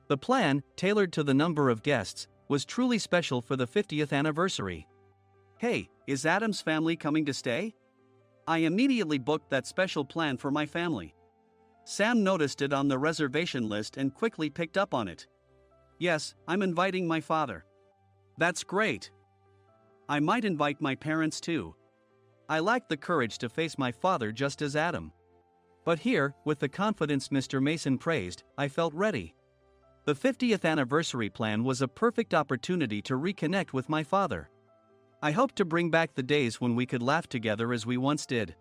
The plan, tailored to the number of guests, was truly special for the 50th anniversary. Hey, is Adam's family coming to stay? I immediately booked that special plan for my family. Sam noticed it on the reservation list and quickly picked up on it. Yes, I'm inviting my father. That's great. I might invite my parents too. I lacked the courage to face my father just as Adam. But here, with the confidence Mr. Mason praised, I felt ready. The 50th anniversary plan was a perfect opportunity to reconnect with my father. I hope to bring back the days when we could laugh together as we once did.